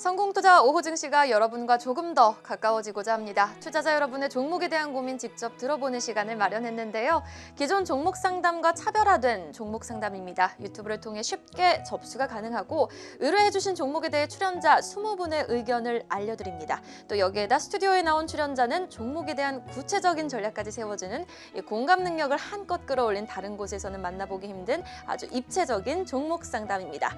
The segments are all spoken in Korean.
성공투자 오후 증시가 여러분과 조금 더 가까워지고자 합니다. 투자자 여러분의 종목에 대한 고민 직접 들어보는 시간을 마련했는데요. 기존 종목 상담과 차별화된 종목 상담입니다. 유튜브를 통해 쉽게 접수가 가능하고 의뢰해주신 종목에 대해 출연자 20분의 의견을 알려드립니다. 또 여기에다 스튜디오에 나온 출연자는 종목에 대한 구체적인 전략까지 세워주는 이 공감 능력을 한껏 끌어올린 다른 곳에서는 만나보기 힘든 아주 입체적인 종목 상담입니다.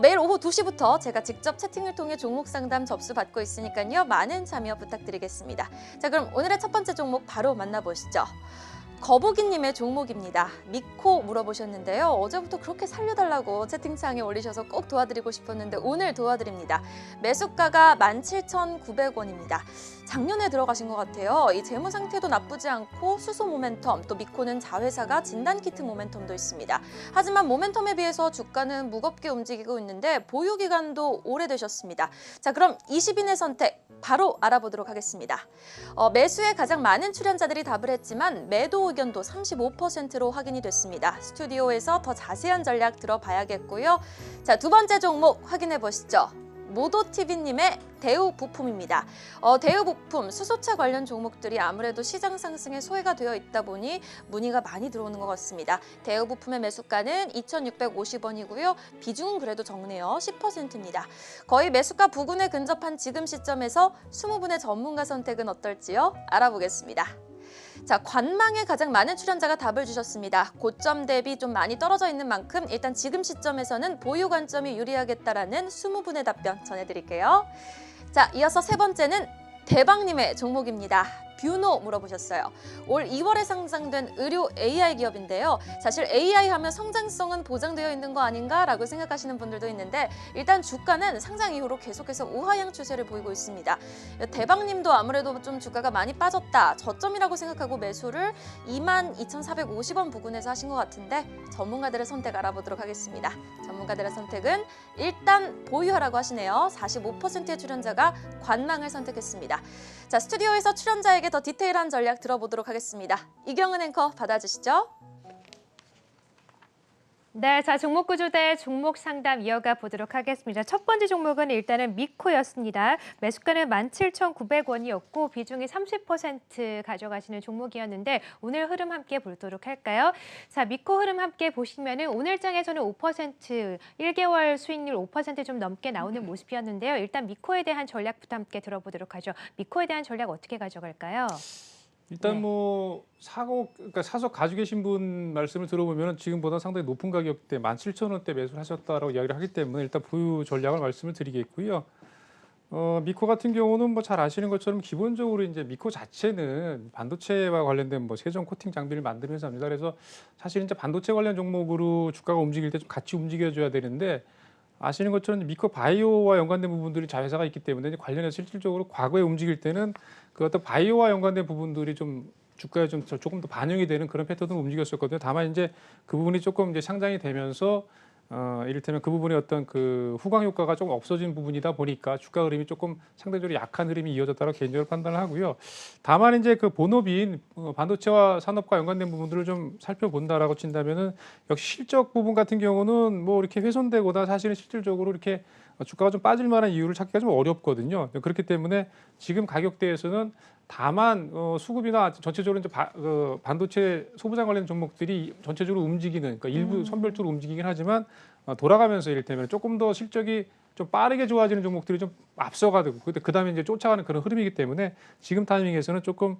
매일 오후 2시부터 제가 직접 채팅을 통해 종목 상담 접수 받고 있으니까요. 많은 참여 부탁드리겠습니다. 자, 그럼 오늘의 첫 번째 종목 바로 만나보시죠. 거북이님의 종목입니다. 미코 물어보셨는데요. 어제부터 그렇게 살려달라고 채팅창에 올리셔서 꼭 도와드리고 싶었는데 오늘 도와드립니다. 매수가가 17,900원입니다. 작년에 들어가신 것 같아요. 이 재무 상태도 나쁘지 않고 수소 모멘텀, 또 미코는 자회사가 진단키트 모멘텀도 있습니다. 하지만 모멘텀에 비해서 주가는 무겁게 움직이고 있는데 보유 기간도 오래되셨습니다. 자, 그럼 20인의 선택 바로 알아보도록 하겠습니다. 매수에 가장 많은 출연자들이 답을 했지만 매도 의견도 35%로 확인이 됐습니다. 스튜디오에서 더 자세한 전략 들어봐야겠고요. 자, 두 번째 종목 확인해 보시죠. 모도TV님의 대우부품입니다. 대우부품, 수소차 관련 종목들이 아무래도 시장 상승에 소외가 되어 있다 보니 문의가 많이 들어오는 것 같습니다. 대우부품의 매수가는 2,650원이고요. 비중은 그래도 적네요. 10%입니다. 거의 매수가 부근에 근접한 지금 시점에서 20분의 전문가 선택은 어떨지요? 알아보겠습니다. 자, 관망에 가장 많은 출연자가 답을 주셨습니다. 고점 대비 좀 많이 떨어져 있는 만큼 일단 지금 시점에서는 보유 관점이 유리하겠다라는 20분의 답변 전해드릴게요. 자, 이어서 세 번째는 대박님의 종목입니다. 뷰노 물어보셨어요. 올 2월에 상장된 의료 AI 기업인데요. 사실 AI 하면 성장성은 보장되어 있는 거 아닌가라고 생각하시는 분들도 있는데 일단 주가는 상장 이후로 계속해서 우하향 추세를 보이고 있습니다. 대박님도 아무래도 좀 주가가 많이 빠졌다. 저점이라고 생각하고 매수를 22,450원 부근에서 하신 것 같은데 전문가들의 선택 알아보도록 하겠습니다. 전문가들의 선택은 일단 보유하라고 하시네요. 45%의 출연자가 관망을 선택했습니다. 자, 스튜디오에서 출연자에게 더 디테일한 전략 들어보도록 하겠습니다. 이경은 앵커 받아주시죠. 네, 자, 종목 구조대 종목 상담 이어가 보도록 하겠습니다. 첫 번째 종목은 일단은 미코였습니다. 매수가는 17,900원이었고 비중이 30% 가져가시는 종목이었는데 오늘 흐름 함께 보도록 할까요? 자, 미코 흐름 함께 보시면은 오늘 장에서는 5%, 1개월 수익률 5% 좀 넘게 나오는 모습이었는데요. 일단 미코에 대한 전략부터 함께 들어보도록 하죠. 미코에 대한 전략 어떻게 가져갈까요? 일단 뭐 그러니까 사서 가지고 계신 분 말씀을 들어보면 지금보다 상당히 높은 가격대 17,000원대 매수를 하셨다라고 이야기를 하기 때문에 일단 보유 전략을 말씀을 드리겠고요. 미코 같은 경우는 뭐 잘 아시는 것처럼 기본적으로 이제 미코 자체는 반도체와 관련된 뭐 세정 코팅 장비를 만드는 회사입니다. 그래서 사실 이제 반도체 관련 종목으로 주가가 움직일 때 좀 같이 움직여줘야 되는데 아시는 것처럼 미코 바이오와 연관된 부분들이 자회사가 있기 때문에 관련해서 실질적으로 과거에 움직일 때는 그 어떤 바이오와 연관된 부분들이 좀 주가에 좀 조금 더 반영이 되는 그런 패턴으로 움직였었거든요. 다만 이제 그 부분이 조금 이제 상장이 되면서 이를테면 그 부분의 어떤 그 후광 효과가 조금 없어진 부분이다 보니까 주가 흐름이 조금 상대적으로 약한 흐름이 이어졌다고 개인적으로 판단을 하고요. 다만 이제 그 본업인 반도체와 산업과 연관된 부분들을 좀 살펴본다라고 친다면은 역시 실적 부분 같은 경우는 뭐 이렇게 훼손되거나 사실은 실질적으로 이렇게 주가가 좀 빠질 만한 이유를 찾기가 좀 어렵거든요. 그렇기 때문에 지금 가격대에서는 다만 수급이나 전체적으로 이제 반도체 소부장 관련 종목들이 전체적으로 움직이는 그러니까 일부 선별적으로 움직이긴 하지만 돌아가면서 이를테면 조금 더 실적이 좀 빠르게 좋아지는 종목들이 좀 앞서가 되고 그다음에 이제 쫓아가는 그런 흐름이기 때문에 지금 타이밍에서는 조금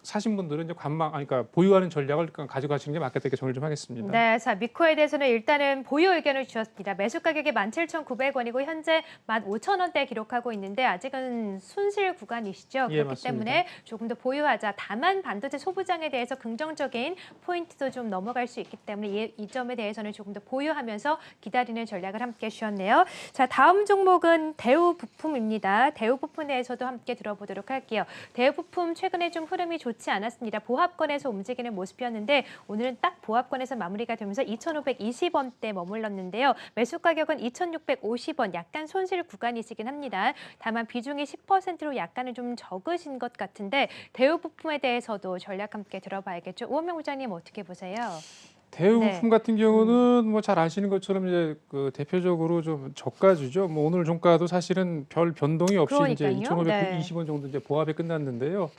사신 분들은 이제 그러니까 보유하는 전략을 가져가시는 게 맞겠다 이렇게 정리를 좀 하겠습니다. 네, 자, 미코에 대해서는 일단은 보유 의견을 주셨습니다. 매수 가격이 17,900원이고 현재 15,000원대 기록하고 있는데 아직은 손실 구간이시죠. 예, 그렇기 맞습니다. 때문에 조금 더 보유하자. 다만 반도체 소부장에 대해서 긍정적인 포인트도 좀 넘어갈 수 있기 때문에 이 점에 대해서는 조금 더 보유하면서 기다리는 전략을 함께 주셨네요. 자, 다음 종목은 대우부품입니다. 대우부품에 대해서도 함께 들어보도록 할게요. 대우부품 최근에 좀 흐름이 좋지 않았습니다. 보합권에서 움직이는 모습이었는데 오늘은 딱 보합권에서 마무리가 되면서 2,520원대 머물렀는데요. 매수 가격은 2,650원, 약간 손실 구간이시긴 합니다. 다만 비중이 10%로 약간은 좀 적으신 것 같은데 대우부품에 대해서도 전략 함께 들어봐야겠죠. 우원명 부장님 어떻게 보세요? 대우부품 같은 경우는 뭐 잘 아시는 것처럼 이제 그 대표적으로 좀 저가주죠. 뭐 오늘 종가도 사실은 별 변동이 없이 이제 그러니까요. 2,520원 정도 이제 보합에 끝났는데요.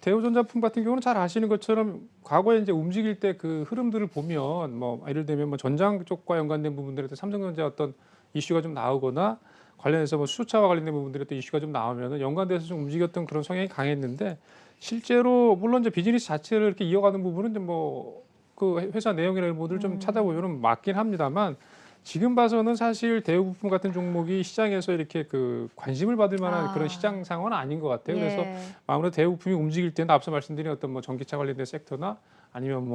대우전자품 같은 경우는 잘 아시는 것처럼 과거에 이제 움직일 때 그 흐름들을 보면 뭐 예를 들면 뭐 전장 쪽과 연관된 부분들에 삼성전자 어떤 이슈가 좀 나오거나 관련해서 뭐 수소차와 관련된 부분들에 또 이슈가 좀 나오면은 연관돼서 좀 움직였던 그런 성향이 강했는데 실제로 물론 이제 비즈니스 자체를 이렇게 이어가는 부분은 이제 뭐 그 회사 내용이나 이런 부분들을 좀 찾아보면은 맞긴 합니다만 지금 봐서는 사실 대우부품 같은 종목이 시장에서 이렇게 그 관심을 받을 만한 그런 시장 상황은 아닌 것 같아요. 그래서 예. 아무래도 대우부품이 움직일 때는 앞서 말씀드린 어떤 뭐 전기차 관련된 섹터나 아니면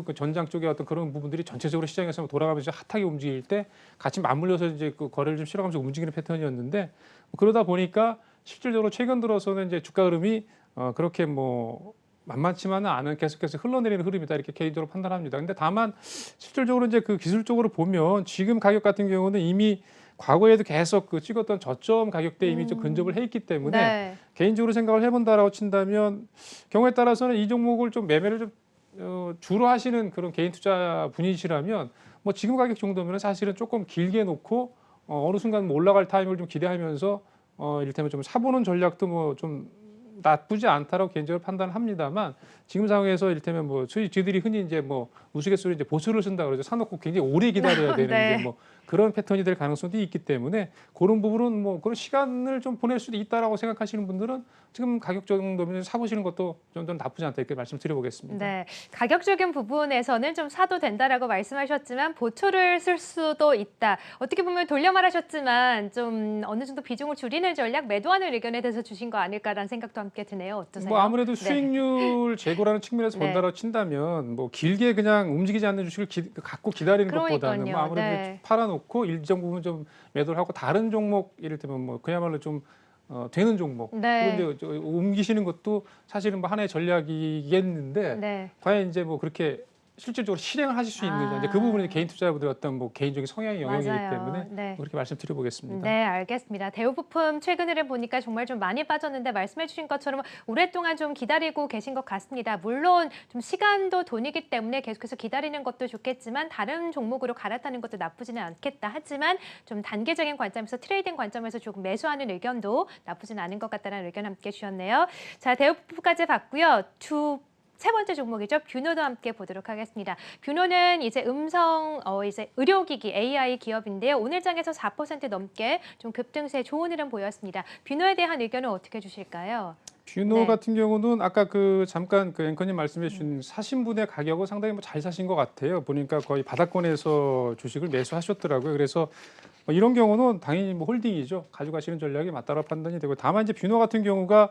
그 전장 쪽의 어떤 그런 부분들이 전체적으로 시장에서 돌아가면서 핫하게 움직일 때 같이 맞물려서 이제 그 거래를 좀 실어가면서 움직이는 패턴이었는데 그러다 보니까 실질적으로 최근 들어서는 이제 주가 흐름이 그렇게 뭐 만만치만은 않은 계속해서 흘러내리는 흐름이다 이렇게 개인적으로 판단합니다. 근데 다만 실질적으로 이제 그 기술적으로 보면 지금 가격 같은 경우는 이미 과거에도 계속 그 찍었던 저점 가격대에 이미 좀 근접을 해 있기 때문에 네. 개인적으로 생각을 해본다라고 친다면 경우에 따라서는 이 종목을 좀 매매를 좀 주로 하시는 그런 개인 투자 분이시라면 뭐 지금 가격 정도면 사실은 조금 길게 놓고 어느 순간 뭐 올라갈 타임을 좀 기대하면서 이를테면 좀 사보는 전략도 뭐 좀 나쁘지 않다라고 개인적으로 판단합니다만 지금 상황에서 이를테면 뭐 저희들이 흔히 이제 뭐 우스갯소리 이제 보수를 쓴다 그러죠. 사놓고 굉장히 오래 기다려야 되는 네. 이제 뭐 그런 패턴이 될 가능성도 있기 때문에 그런 부분은 뭐 그런 시간을 좀 보낼 수도 있다라고 생각하시는 분들은 지금 가격 정도면 사보시는 것도 좀 나쁘지 않다 이렇게 말씀드려보겠습니다. 네, 가격적인 부분에서는 좀 사도 된다라고 말씀하셨지만 보초를 쓸 수도 있다. 어떻게 보면 돌려 말하셨지만 좀 어느 정도 비중을 줄이는 전략, 매도하는 의견에 대해서 주신 거 아닐까라는 생각도 함께 드네요. 어떠세요? 뭐 아무래도 네. 수익률 제고라는 측면에서 네. 본다고 친다면 뭐 길게 그냥 움직이지 않는 주식을 갖고 기다리는 것보다는 그러니까요. 뭐 아무래도 네. 팔아놓고 일정 부분 좀 매도를 하고 다른 종목 이를테면 뭐 그야말로 좀 되는 종목 네. 그런데 옮기시는 것도 사실은 뭐 하나의 전략이겠는데 네. 과연 이제 뭐 그렇게 실질적으로 실행을 하실 수 있느냐 이제 그 부분이 개인 투자자분들의 어떤 뭐 개인적인 성향의 영역이기 맞아요. 때문에 네. 그렇게 말씀드려보겠습니다. 네, 알겠습니다. 대우부품 최근 흐름 보니까 정말 좀 많이 빠졌는데 말씀해 주신 것처럼 오랫동안 좀 기다리고 계신 것 같습니다. 물론 좀 시간도 돈이기 때문에 계속해서 기다리는 것도 좋겠지만 다른 종목으로 갈아타는 것도 나쁘지는 않겠다. 하지만 좀 단계적인 관점에서 트레이딩 관점에서 조금 매수하는 의견도 나쁘지는 않은 것 같다는 의견 함께 주셨네요. 자, 대우부품까지 봤고요. 세 번째 종목이죠. 뷰노도 함께 보도록 하겠습니다. 뷰노는 이제 이제 의료기기 AI 기업인데요. 오늘 장에서 4% 넘게 좀 급등세 좋은 흐름 보였습니다. 뷰노에 대한 의견은 어떻게 주실까요? 뷰노 네. 같은 경우는 아까 그 잠깐 그 앵커님 말씀해 주신 사신 분의 가격은 상당히 뭐 잘 사신 것 같아요. 보니까 거의 바닥권에서 주식을 매수하셨더라고요. 그래서 이런 경우는 당연히 뭐 홀딩이죠. 가져가시는 전략이 맞다고 판단이 되고 다만 이제 뷰노 같은 경우가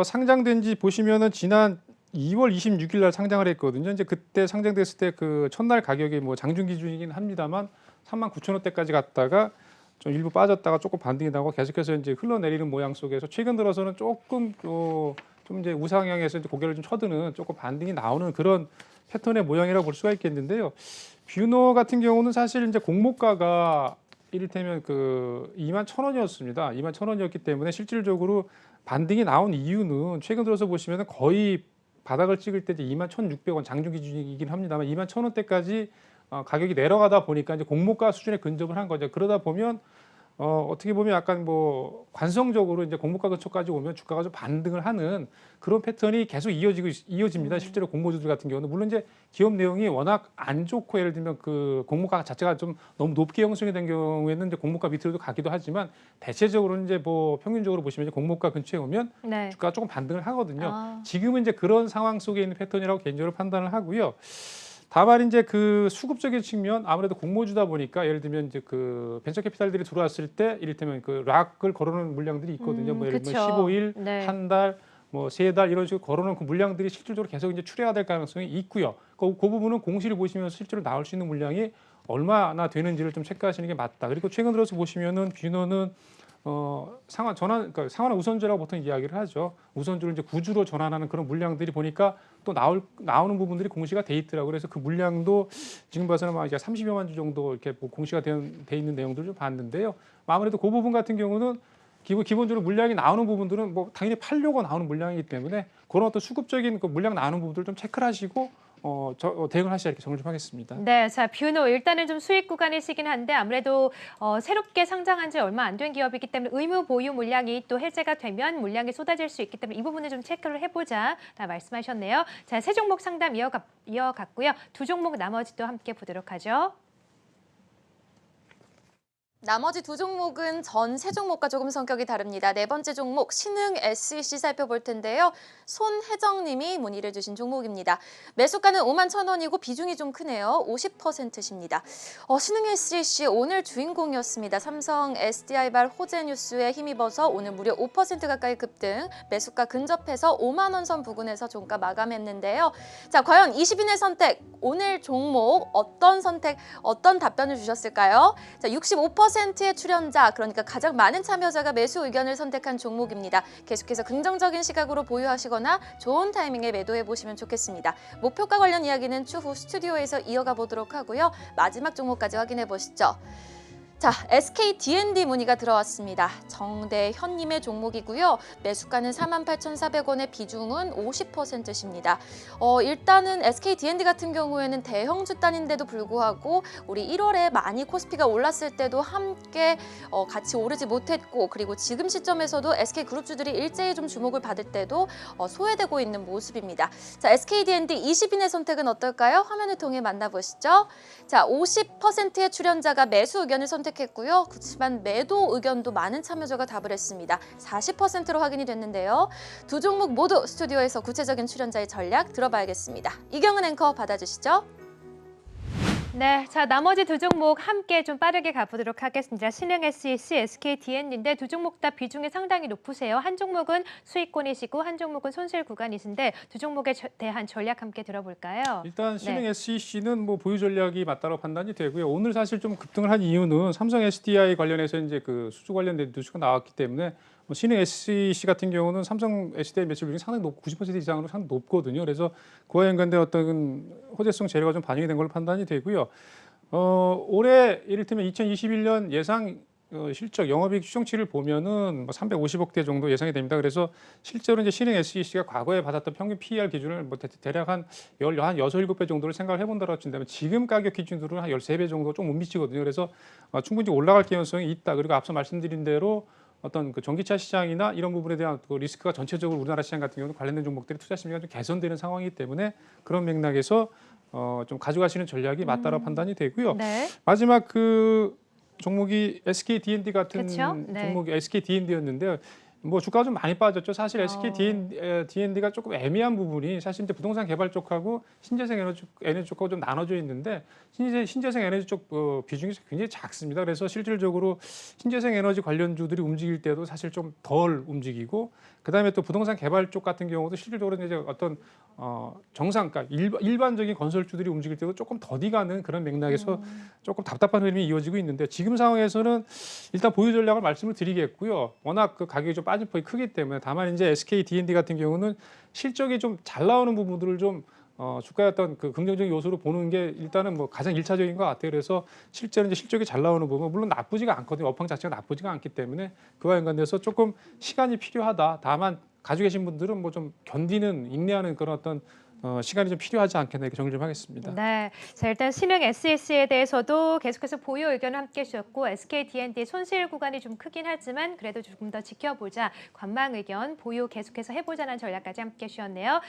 상장된 지 보시면은 지난 2월 26일 날 상장을 했거든요. 이제 그때 상장됐을 때 그 첫날 가격이 뭐 장중 기준이긴 합니다만 39,000원대까지 갔다가 좀 일부 빠졌다가 조금 반등이 나고 계속해서 이제 흘러내리는 모양 속에서 최근 들어서는 조금 좀 이제 우상향에서 이제 고개를 좀 쳐드는 조금 반등이 나오는 그런 패턴의 모양이라고 볼 수가 있겠는데요. 뷰노 같은 경우는 사실 이제 공모가가 이를테면 그 21,000원이었습니다. 21,000원이었기 때문에 실질적으로 반등이 나온 이유는 최근 들어서 보시면 거의 바닥을 찍을 때 이제 21,600원 장중 기준이긴 합니다만 21,000원대까지 가격이 내려가다 보니까 이제 공모가 수준에 근접을 한 거죠. 그러다 보면 어떻게 보면 약간 뭐 관성적으로 이제 공모가 근처까지 오면 주가가 좀 반등을 하는 그런 패턴이 계속 이어집니다. 실제로 공모주들 같은 경우는 물론 이제 기업 내용이 워낙 안 좋고 예를 들면 그 공모가 자체가 좀 너무 높게 형성이 된 경우에는 이제 공모가 밑으로도 가기도 하지만 대체적으로 이제 뭐 평균적으로 보시면 이제 공모가 근처에 오면 네. 주가가 조금 반등을 하거든요. 아. 지금은 이제 그런 상황 속에 있는 패턴이라고 개인적으로 판단을 하고요. 다만 이제 그 수급적인 측면 아무래도 공모주다 보니까 예를 들면 이제 그 벤처 캐피탈들이 들어왔을 때 이를테면 그 락을 걸어놓은 물량들이 있거든요. 뭐 예를 들면 그쵸. 15일, 네. 한 달, 뭐 3달 이런 식으로 걸어놓은 그 물량들이 실질적으로 계속 이제 출회가 될 가능성이 있고요. 그 부분은 공시를 보시면서 실제로 나올 수 있는 물량이 얼마나 되는지를 좀 체크하시는 게 맞다. 그리고 최근 들어서 보시면은 뷰노는 그러니까 상환 우선주라고 보통 이야기를 하죠. 우선주를 이제 구주로 전환하는 그런 물량들이 보니까 또 나오는 부분들이 공시가 돼 있더라고요. 그래서 그 물량도 지금 봐서는 막 이제 30여만 주 정도 이렇게 뭐 공시가 돼 있는 내용들을 좀 봤는데요. 아무래도 그 부분 같은 경우는 기본적으로 물량이 나오는 부분들은 뭐 당연히 팔려고 나오는 물량이기 때문에 그런 어떤 수급적인 그 물량 나오는 부분들을 좀 체크를 하시고 대응을 하시라 이렇게 정리 좀 하겠습니다. 네, 자 뷰노 일단은 좀 수익 구간이시긴 한데 아무래도 새롭게 상장한 지 얼마 안 된 기업이기 때문에 의무 보유 물량이 또 해제가 되면 물량이 쏟아질 수 있기 때문에 이 부분을 좀 체크를 해보자 말씀하셨네요. 자, 세 종목 상담 이어갔고요. 두 종목 나머지도 함께 보도록 하죠. 나머지 두 종목은 전 세 종목과 조금 성격이 다릅니다. 네 번째 종목 신흥 SEC 살펴볼 텐데요. 손혜정님이 문의를 주신 종목입니다. 매수가는 51,000원이고 비중이 좀 크네요. 50%십니다. 신흥 SEC 오늘 주인공이었습니다. 삼성 SDI발 호재 뉴스에 힘입어서 오늘 무려 5% 가까이 급등, 매수가 근접해서 5만 원 선 부근에서 종가 마감했는데요. 자, 과연 20인의 선택, 오늘 종목 어떤 답변을 주셨을까요? 자, 65%의 출연자, 그러니까 가장 많은 참여자가 매수 의견을 선택한 종목입니다. 계속해서 긍정적인 시각으로 보유하시거나 좋은 타이밍에 매도해 보시면 좋겠습니다. 목표가 관련 이야기는 추후 스튜디오에서 이어가 보도록 하고요. 마지막 종목까지 확인해 보시죠. 자, SK D&D 문의가 들어왔습니다. 정대현님의 종목이고요. 매수가는 48,400원의 비중은 50%십니다. 일단은 SK D&D 같은 경우에는 대형 주단인데도 불구하고 우리 1월에 많이 코스피가 올랐을 때도 함께 같이 오르지 못했고, 그리고 지금 시점에서도 SK 그룹주들이 일제히 좀 주목을 받을 때도 소외되고 있는 모습입니다. 자, SK D&D 20인의 선택은 어떨까요? 화면을 통해 만나보시죠. 자, 50%의 출연자가 매수 의견을 선택했고요. 그렇지만 매도 의견도 많은 참여자가 답을 했습니다. 40%로 확인이 됐는데요. 두 종목 모두 스튜디오에서 구체적인 출연자의 전략 들어봐야겠습니다. 이경은 앵커 받아주시죠. 네, 자 나머지 두 종목 함께 좀 빠르게 가보도록 하겠습니다. 신흥 SEC, SK D&D인데 두 종목 다 비중이 상당히 높으세요. 한 종목은 수익권이시고 한 종목은 손실 구간이신데 두 종목에 대한 전략 함께 들어볼까요? 일단 신흥 SEC는 뭐 보유 전략이 맞다고 판단이 되고요. 오늘 사실 좀 급등을 한 이유는 삼성 SDI 관련해서 이제 그 수주 관련된 뉴스가 나왔기 때문에 신흥 SEC 같은 경우는 삼성 SDI 매출 비중이 상당히 90% 이상으로 상당히 높거든요. 그래서 그와 연관된 어떤 호재성 재료가 좀 반영이 된 걸로 판단이 되고요. 올해 이를테면 2021년 예상 실적 영업이익 추정치를 보면은 350억대 정도 예상이 됩니다. 그래서 실제로 이제 신흥 SEC가 과거에 받았던 평균 PER 기준을 뭐 대략 한 6, 7배 정도를 생각을 해본다고 친다면 지금 가격 기준으로는 한 13배 정도 좀 못 미치거든요. 그래서 충분히 올라갈 가능성이 있다. 그리고 앞서 말씀드린 대로 어떤 그 전기차 시장이나 이런 부분에 대한 그 리스크가 전체적으로 우리나라 시장 같은 경우는 관련된 종목들이 투자 심리가 좀 개선되는 상황이기 때문에 그런 맥락에서 좀 가져가시는 전략이 맞다라고 판단이 되고요. 네. 마지막 그 종목이 SK D&D 같은 그쵸? 네. 종목이 SK D&D였는데요. 뭐 주가가 좀 많이 빠졌죠. 사실 SK D&D가 조금 애매한 부분이 사실 이제 부동산 개발 쪽하고 신재생 에너지 쪽하고 좀 나눠져 있는데 신재생 에너지 쪽 비중이 굉장히 작습니다. 그래서 실질적으로 신재생 에너지 관련주들이 움직일 때도 사실 좀 덜 움직이고, 그다음에 또 부동산 개발 쪽 같은 경우도 실질적으로 이제 어떤 정상가 일반적인 건설주들이 움직일 때도 조금 더디 가는 그런 맥락에서 조금 답답한 흐름이 이어지고 있는데, 지금 상황에서는 일단 보유 전략을 말씀을 드리겠고요. 워낙 그 가격이 좀 빠진 폭이 크기 때문에, 다만 이제 SK D&D 같은 경우는 실적이 좀 잘 나오는 부분들을 좀 주가의 어떤 그 긍정적인 요소로 보는 게 일단은 뭐 가장 일차적인 것 같아요. 그래서 실제로 이제 실적이 잘 나오는 부분, 물론 나쁘지가 않거든요. 업황 자체가 나쁘지가 않기 때문에 그와 연관돼서 조금 시간이 필요하다. 다만 가지고 계신 분들은 뭐 좀 견디는, 인내하는 그런 어떤 시간이 좀 필요하지 않겠나 이렇게 정리 좀 하겠습니다. 네, 자 일단 신흥 SEC에 대해서도 계속해서 보유 의견을 함께 주셨고 SK D&D 손실 구간이 좀 크긴 하지만 그래도 조금 더 지켜보자, 관망 의견 보유 계속해서 해보자는 전략까지 함께 주셨네요.